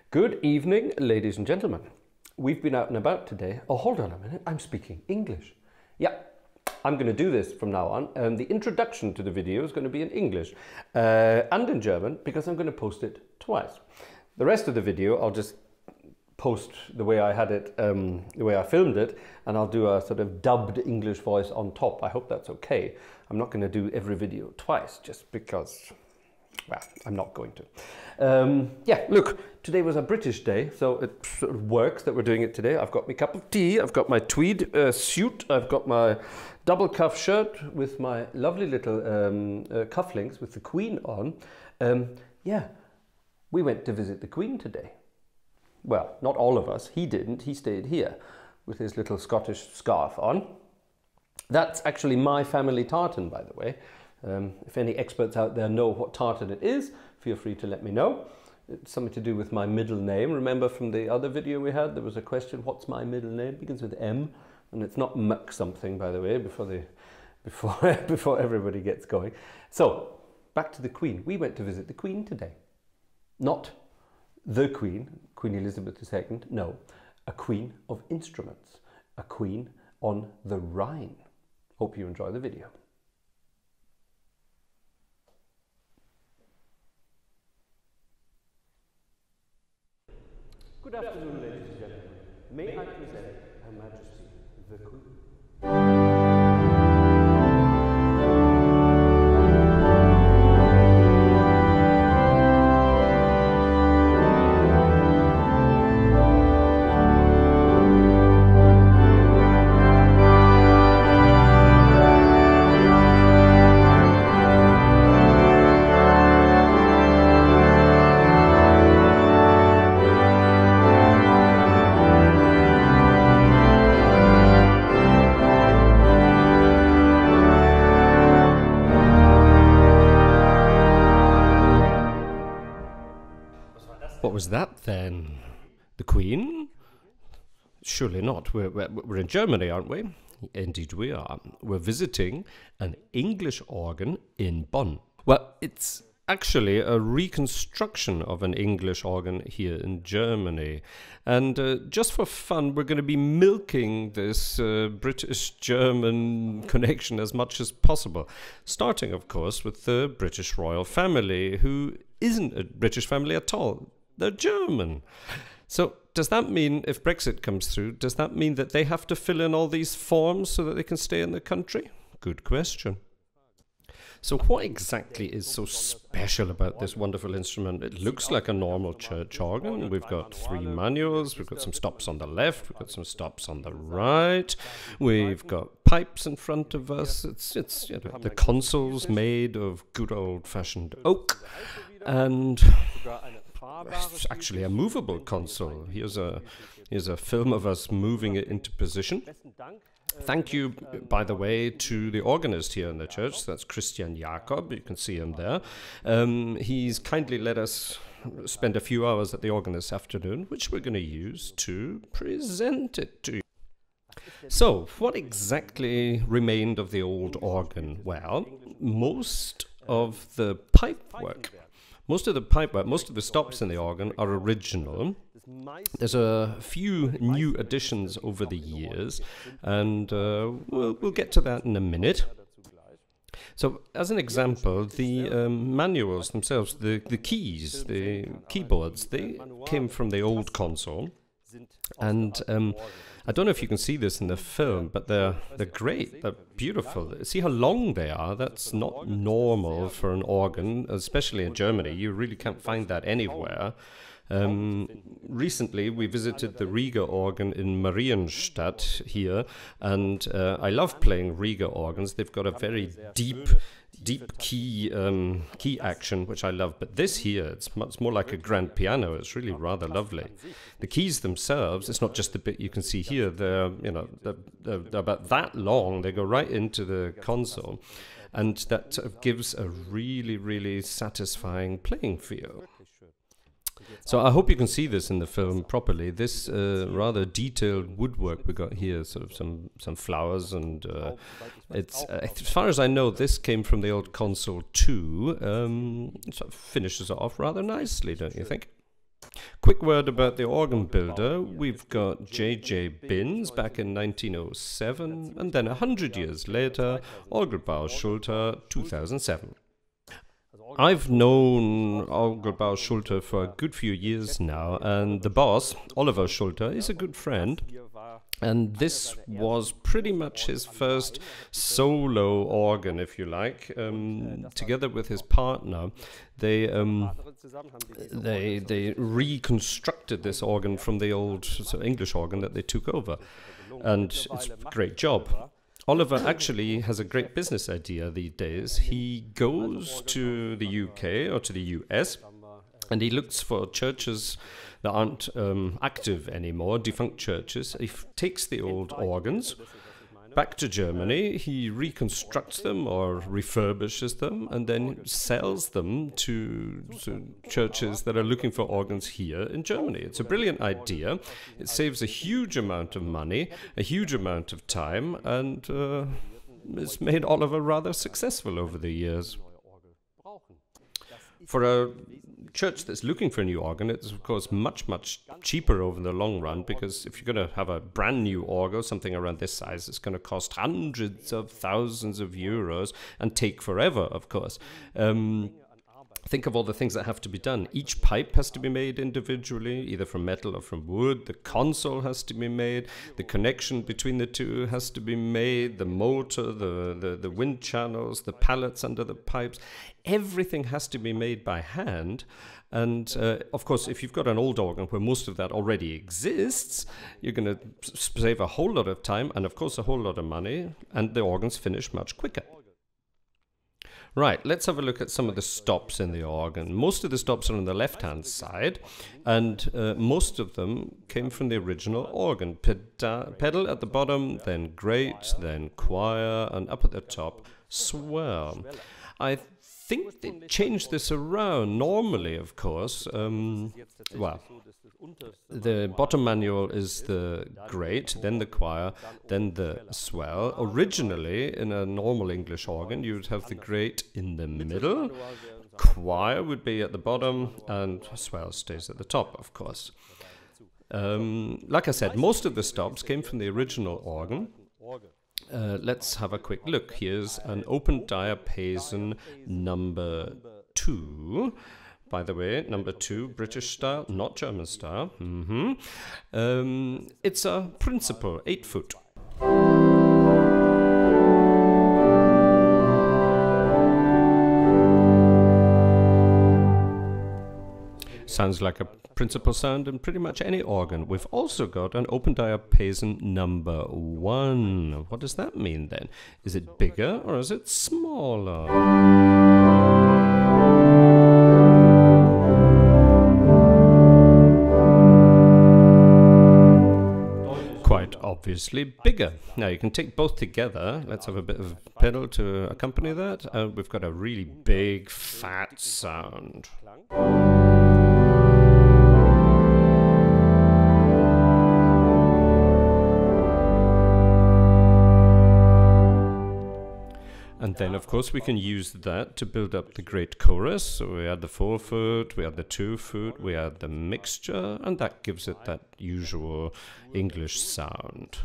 Good evening, ladies and gentlemen. We've been out and about today. Oh, hold on a minute. I'm speaking English. Yeah, I'm going to do this from now on. The introduction to the video is going to be in English and in German because I'm going to post it twice. The rest of the video, I'll just post the way I had it, the way I filmed it, and I'll do a sort of dubbed English voice on top. I hope that's okay. I'm not going to do every video twice just because, well, I'm not going to. Yeah, look, today was a British day, so it sort of works that we're doing it today. I've got my cup of tea, I've got my tweed suit, I've got my double cuff shirt with my lovely little cufflinks with the Queen on. Yeah, we went to visit the Queen today. Well, not all of us. He didn't. He stayed here with his little Scottish scarf on. That's actually my family tartan, by the way. If any experts out there know what tartan it is, feel free to let me know. It's something to do with my middle name. Remember from the other video we had, there was a question, what's my middle name? It begins with M, and it's not Muck something, by the way, before everybody gets going. So, back to the Queen. We went to visit the Queen today. Not the Queen, Queen Elizabeth II, no, a Queen of instruments, a Queen on the Rhine. Hope you enjoy the video. Good afternoon, ladies and gentlemen. May I present Her Majesty the Queen? What was that then? The Queen? Surely not. We're in Germany, aren't we? Indeed we are. We're visiting an English organ in Bonn. Well, it's actually a reconstruction of an English organ here in Germany. And just for fun, we're going to be milking this British-German connection as much as possible. Starting, of course, with the British royal family, who isn't a British family at all. They're German. So does that mean, if Brexit comes through, does that mean that they have to fill in all these forms so that they can stay in the country? Good question. So what exactly is so special about this wonderful instrument? It looks like a normal church organ. We've got 3 manuals, we've got some stops on the left, we've got some stops on the right, we've got pipes in front of us. It's you know, the console's made of good old-fashioned oak, and it's actually a movable console. Here's a film of us moving it into position. Thank you, by the way, to the organist here in the church. That's Christian Jakob. You can see him there. He's kindly let us spend a few hours at the organ this afternoon, which we're going to use to present it to you. So, what exactly remained of the old organ? Well, most of the pipework. Most of the stops in the organ are original. There's a few new additions over the years, and we'll get to that in a minute. So, as an example, the manuals themselves, the keys, the keyboards, they came from the old console, and I don't know if you can see this in the film, but they're great, they're beautiful. See how long they are? That's not normal for an organ, especially in Germany. You really can't find that anywhere. Recently we visited the Riga organ in Marienstadt here, and I love playing Riga organs. They've got a very deep key action, which I love. But this here, it's much more like a grand piano. It's really rather lovely. The keys themselves, it's not just the bit you can see here. They're about that long. They go right into the console, and that gives a really satisfying playing feel. So I hope you can see this in the film properly. This rather detailed woodwork we got here, sort of some flowers, and it's as far as I know, this came from the old console too. Sort of finishes it off rather nicely, don't you think? quick word about the organ builder. We've got J.J. Binns back in 1907, and then 100 years later, Orgelbau Schulte, 2007. I've known Orgelbau Schulte for a good few years now, and the boss, Oliver Schulte, is a good friend. And this was pretty much his first solo organ, if you like. Together with his partner, they reconstructed this organ from the old English organ that they took over, and it's a great job. Oliver actually has a great business idea these days. He goes to the UK or to the US, and he looks for churches that aren't active anymore, defunct churches. He takes the old organs back to Germany, he reconstructs them or refurbishes them, and then sells them to churches that are looking for organs here in Germany. It's a brilliant idea. It saves a huge amount of money, a huge amount of time, and it's made Oliver rather successful over the years. For a church that's looking for a new organ, it's of course much cheaper over the long run, because if you're going to have a brand new organ, something around this size, it's going to cost hundreds of thousands of euros and take forever, of course. Think of all the things that have to be done. Each pipe has to be made individually, either from metal or from wood. The console has to be made. The connection between the two has to be made. The motor, the wind channels, the pallets under the pipes. Everything has to be made by hand. And of course, if you've got an old organ where most of that already exists, you're going to save a whole lot of time and, of course, a whole lot of money, and the organs finish much quicker. Right, let's have a look at some of the stops in the organ. Most of the stops are on the left-hand side, and most of them came from the original organ. Pedal at the bottom, then grate, then choir, and up at the top, swell. I think they changed this around. Normally, of course, well, the bottom manual is the grate, then the choir, then the swell. Originally, in a normal English organ, you'd have the grate in the middle, choir would be at the bottom, and swell stays at the top, of course. Like I said, most of the stops came from the original organ. Let's have a quick look. Here's an open diapason number 2. By the way, number 2, British style, not German style. It's a principal, 8 foot. Sounds like a principal sound in pretty much any organ. We've also got an open diapason number 1. What does that mean then? Is it bigger or is it smaller? Obviously bigger. Now you can take both together. Let's have a bit of pedal to accompany that. We've got a really big, fat sound. And then, of course, we can use that to build up the great chorus. So we add the 4 foot, we add the 2 foot, we add the mixture, and that gives it that usual English sound.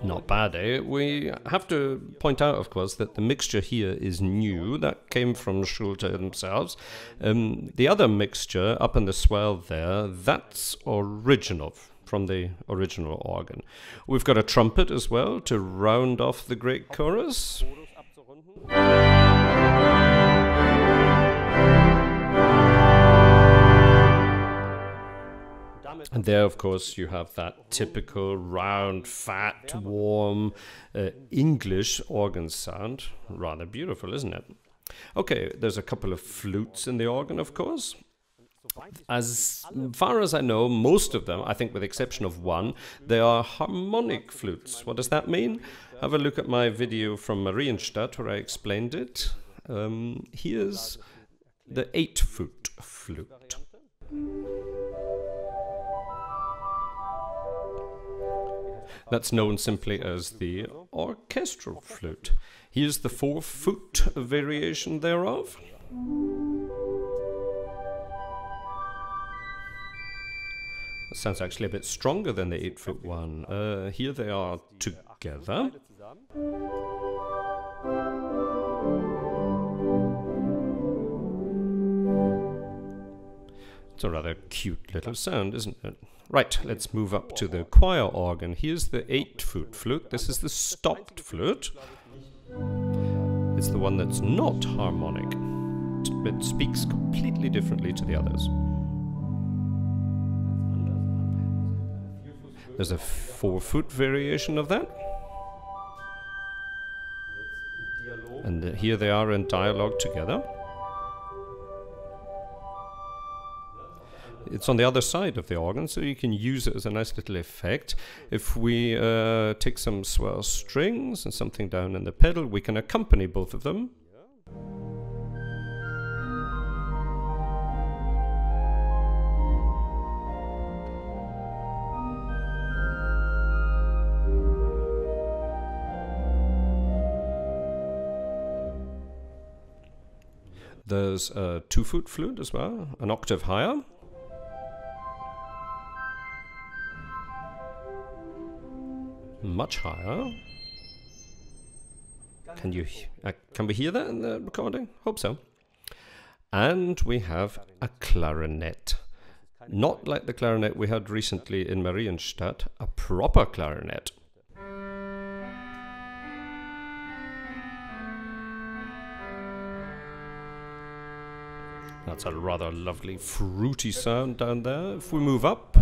Not bad, eh? We have to point out, of course, that the mixture here is new. That came from Schulte themselves. The other mixture up in the swell there, that's original, from the original organ. We've got a trumpet as well to round off the great chorus. And there, of course, you have that typical round, fat, warm English organ sound. Rather beautiful, isn't it? Okay, there's a couple of flutes in the organ, of course. As far as I know, most of them, I think with the exception of one, they are harmonic flutes. What does that mean? Have a look at my video from Marienstadt where I explained it. Here's the 8-foot flute. That's known simply as the orchestral flute. Here's the 4-foot variation thereof. That sounds actually a bit stronger than the 8-foot one. Here they are together. It's a rather cute little sound, isn't it? Right, let's move up to the choir organ. Here's the 8-foot flute. This is the stopped flute. It's the one that's not harmonic. It speaks completely differently to the others. There's a 4-foot variation of that. And here they are in dialogue together. It's on the other side of the organ, so you can use it as a nice little effect. If we take some swell strings and something down in the pedal, we can accompany both of them. There's a 2-foot flute as well, an octave higher. Much higher. Can we hear that in the recording? Hope so. And we have a clarinet. Not like the clarinet we had recently in Marienstadt, a proper clarinet. That's a rather lovely fruity sound down there. If we move up,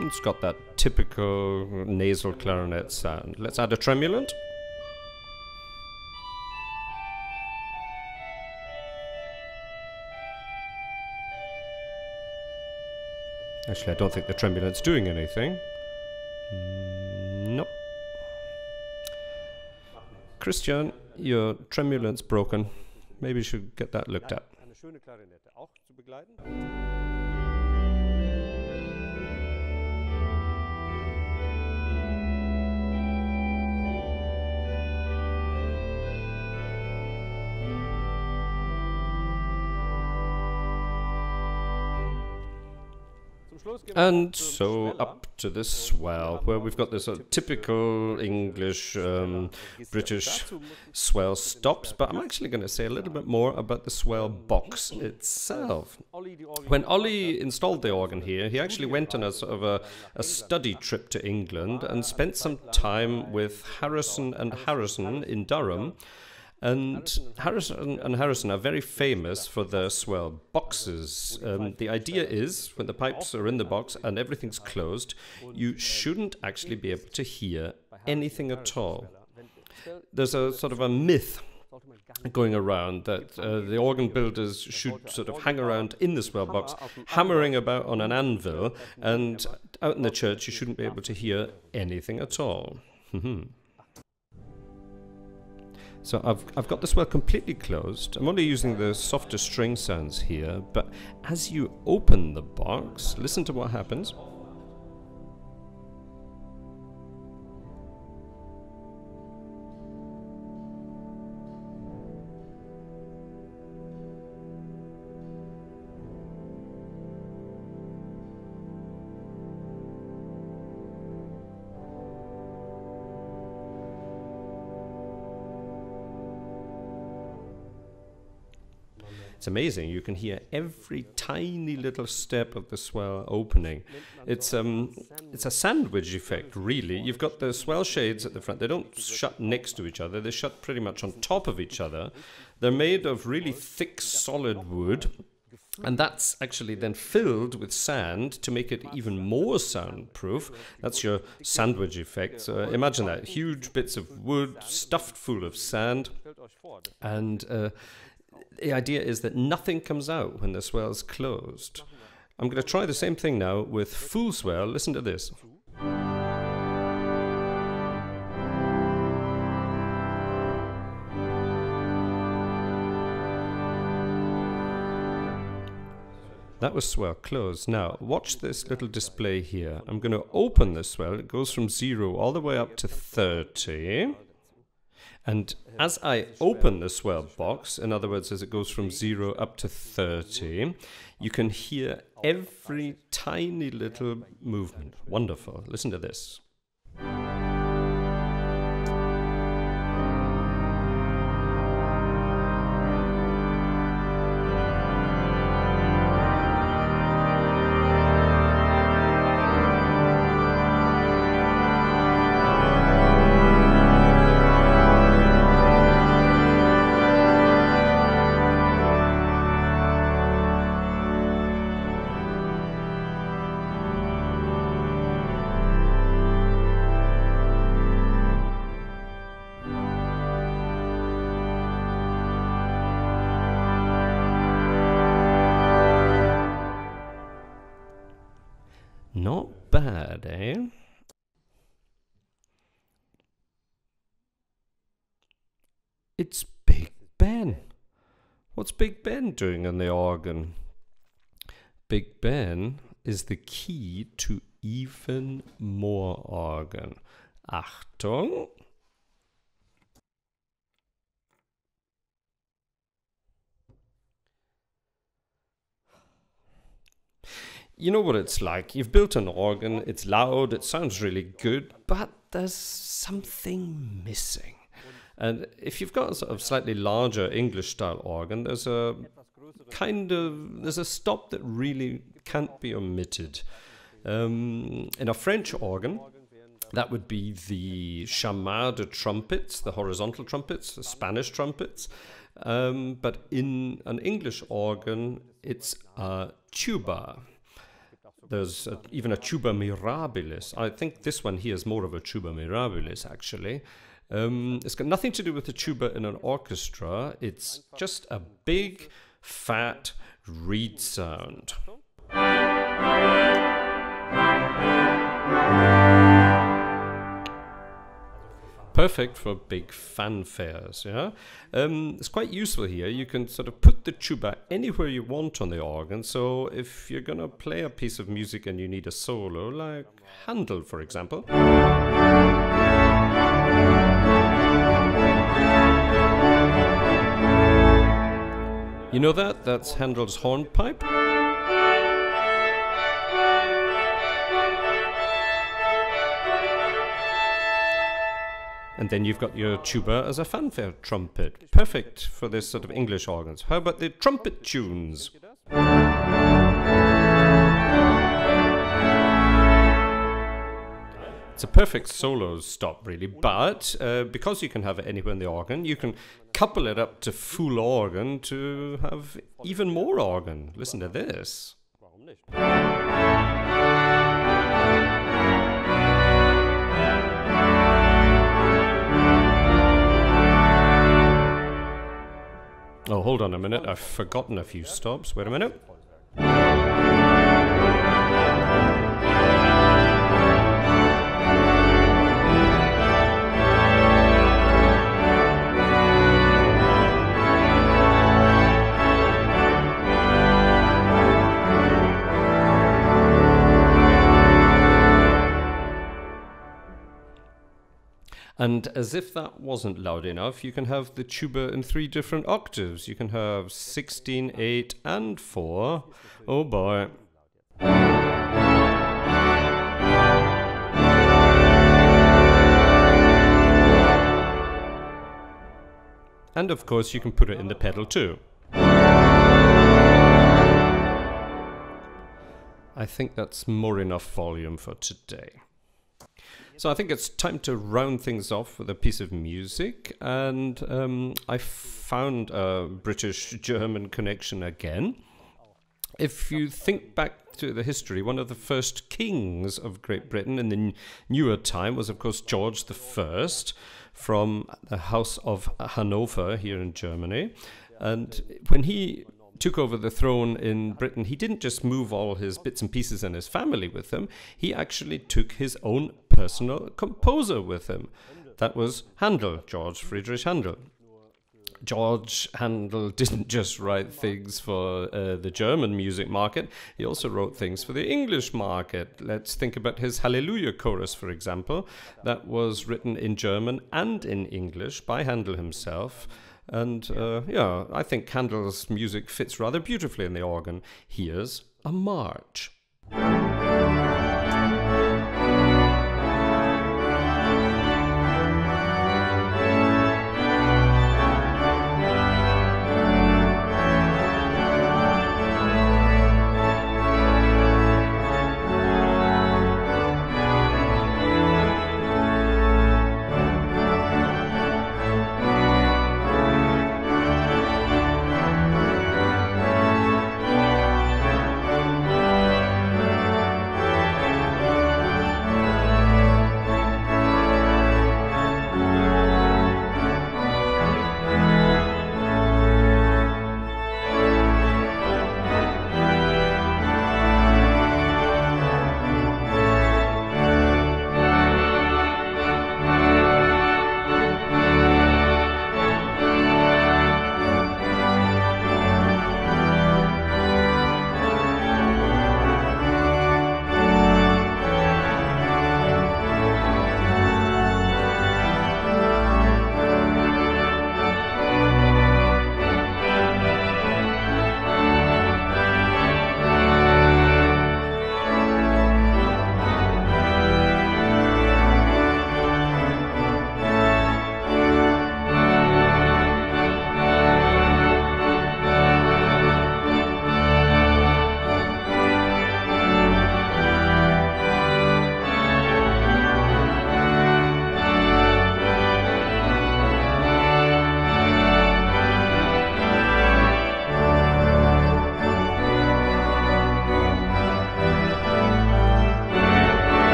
it's got that typical nasal clarinet sound. Let's add a tremulant. Actually, I don't think the tremulant's doing anything. Nope. Christian, your tremulant's broken. Maybe you should get that looked at. And so up to the swell, where we've got this typical English, British swell stops, but I'm actually going to say a little bit more about the swell box itself. When Ollie installed the organ here, he actually went on a sort of a study trip to England and spent some time with Harrison and Harrison in Durham. And Harrison are very famous for their swell boxes. The idea is, when the pipes are in the box and everything's closed, you shouldn't actually be able to hear anything at all. There's a sort of a myth going around that the organ builders should sort of hang around in the swell box, hammering about on an anvil, and out in the church you shouldn't be able to hear anything at all. So I've got the swell completely closed. I'm only using the softer string sounds here, but as you open the box, listen to what happens. It's amazing. You can hear every tiny little step of the swell opening. It's a sandwich effect, really. You've got the swell shades at the front. They don't shut next to each other. They shut pretty much on top of each other. They're made of really thick, solid wood. And that's actually then filled with sand to make it even more soundproof. That's your sandwich effect. So imagine that. Huge bits of wood stuffed full of sand. And the idea is that nothing comes out when the swell's closed. I'm going to try the same thing now with full swell. Listen to this. That was swell closed. Now, watch this little display here. I'm going to open the swell. It goes from 0 all the way up to 30. And as I open the swell box, in other words, as it goes from 0 up to 30, you can hear every tiny little movement. Wonderful. Listen to this. Not bad, eh? It's Big Ben. What's Big Ben doing on the organ? Big Ben is the key to even more organ. Achtung! You know what it's like. You've built an organ, it's loud, it sounds really good, but there's something missing. And if you've got a sort of slightly larger English-style organ, there's a stop that really can't be omitted. In a French organ, that would be the chamade trumpets, the horizontal trumpets, the Spanish trumpets. But in an English organ, it's a tuba. There's even a tuba mirabilis. I think this one here is more of a tuba mirabilis, actually. It's got nothing to do with the tuba in an orchestra. It's just a big, fat reed sound. Perfect for big fanfares, yeah? It's quite useful here. You can sort of put the tuba anywhere you want on the organ. So if you're going to play a piece of music and you need a solo, like Handel, for example. You know that? That's Handel's hornpipe. And then you've got your tuba as a fanfare trumpet. Perfect for this sort of English organs. How about the trumpet tunes? It's a perfect solo stop, really, but because you can have it anywhere in the organ, you can couple it up to full organ to have even more organ. Listen to this. Oh, hold on a minute. I've forgotten a few stops. Wait a minute. And as if that wasn't loud enough, you can have the tuba in 3 different octaves. You can have 16, 8, and 4. Oh boy. And of course you can put it in the pedal too. I think that's more enough volume for today. So I think it's time to round things off with a piece of music, and I found a British-German connection again. If you think back to the history, one of the first kings of Great Britain in the newer time was, of course, George I from the House of Hanover here in Germany. And when he took over the throne in Britain, he didn't just move all his bits and pieces and his family with him. He actually took his own personal composer with him. That was Handel, George Friedrich Handel. George Handel didn't just write things for the German music market, he also wrote things for the English market. Let's think about his Hallelujah chorus, for example. That was written in German and in English by Handel himself. And yeah, I think Handel's music fits rather beautifully in the organ. Here's a march.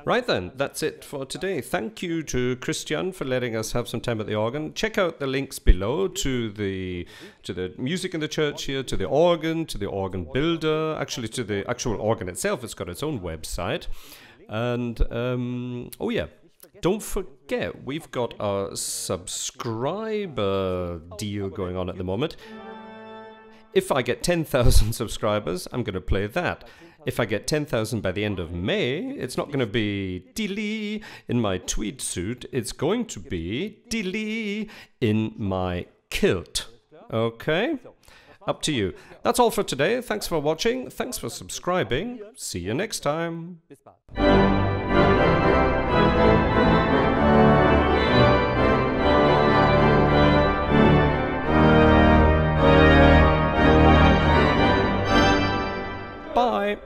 Right then, that's it for today. Thank you to Christian for letting us have some time at the organ. Check out the links below to the music in the church here, to the organ builder, actually to the actual organ itself. It's got its own website. And, oh yeah, don't forget, we've got a subscriber deal going on at the moment. If I get 10,000 subscribers, I'm going to play that. If I get 10,000 by the end of May, it's not going to be Dilly in my tweed suit. It's going to be Dilly in my kilt. Okay? Up to you. That's all for today. Thanks for watching. Thanks for subscribing. See you next time. Bye.